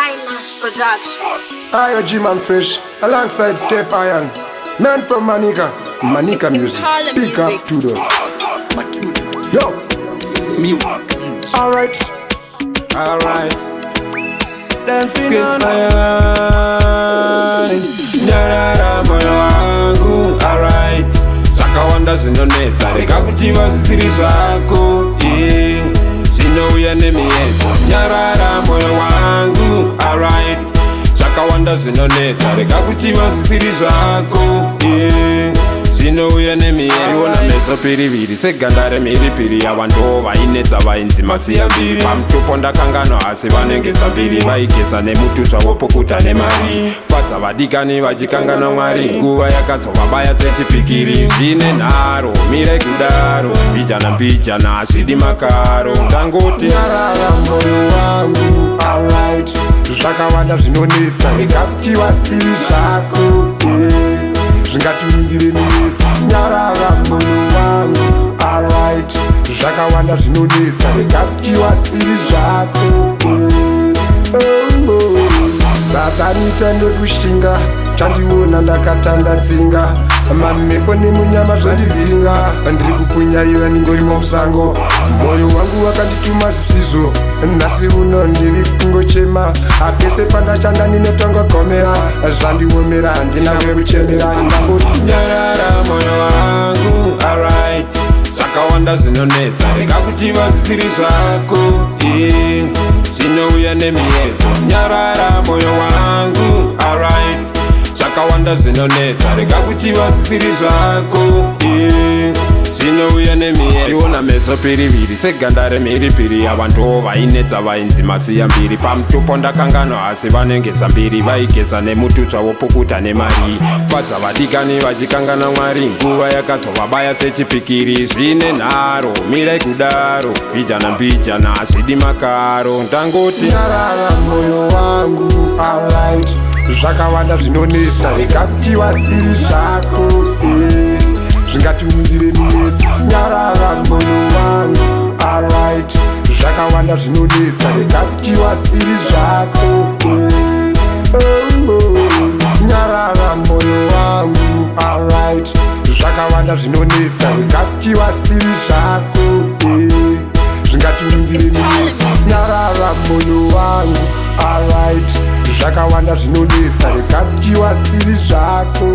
Linus Production. I a G-Man Fresh, alongside Step Iron. Man from Manica, Manica music. Pick up to the yo music. Alright. Then feel nyarara moyo wangu. Alright. Saka wanda zinonetsa reka kuchiva zvisiri zvako. Zvinouya nemiyedzo. Nyarara moyo wangu. Alright. Saka wanda zinonetsa reka kuchiva zvisiri zvako. Zvinouya nemiyedzo. Ona meso piriviri seganda remhiripiri yavandu vainetsa vainzi masiya mbiri. Pamutupo ndakanganwa asi vanengesa mbiri vaigesa nemututsva wopukuta nemari. Fadza vadikani vachikanganwa Mwari. Nguva yakazovabaya sechipikiri. Zvine nharo mire kudaro. Mbijana hazvidi makaro. Ndangoti nyarara moyo wangu. Alright. Zvakawanda zvinonetsa reka kuti vasiri zvako. Zvingatiunzire miyedzo. Nyarara moyo wangu. Alright. Zvakawanda zvinonetsa reka kuti vasiri zvako. Vakanita nekushinga chandiona ndakatanda tsinga. Mamhepo nemunyama zvandivhiringa. Ndiri kupunyaira ningorimo musango. Moyo wangu wakandituma zvisizvo. Nhasi uno ndiri kungochema. Apese pandashanda ndinotonga gomera. Zvandiomera handina kwekuchemera. Ndangoti nyarara moyo wangu. Alright. Zvakawanda zvinonetsa reka kuchiva zvisiri zvako. Zvinouya nemiyedzo. Nyarara moyo wangu. Alright. Zvakawanda zvinonetsa reka kuchiva zvisiri zvako. Zvinouya nemiyedzo. Tiona meso piriviri seganda remhiripiri yavandu vainetsa vainzi masiya mbiri. Pamutupo ndakanganwa asi vanengesa mbiri vaigesa nemututsva wopukuta nemari. Fadza vadikani vachikanganwa Mwari. Nguva yakazovabaya sechipikiri. Zvine nharo mire kudaro. Mbijana hazvidi makaro. Ndangoti nyarara moyo wangu. Alright. Zvakawanda zvinonetsa reka kuti vasiri zvako. Zvingatiunzire miyedzo. Nyarara moyo wangu. Alright. Zvakawanda zvinonetsa reka kuti vasiri zvako. Nyarara moyo wangu. Alright. Zvakawanda zvinonetsa reka kuti vasiri zvako. Zvingatiunzire miyedzo. Nyarara moyo wangu. Alright. Zvakawanda zvinonetsa reka kuti vasiri zvako.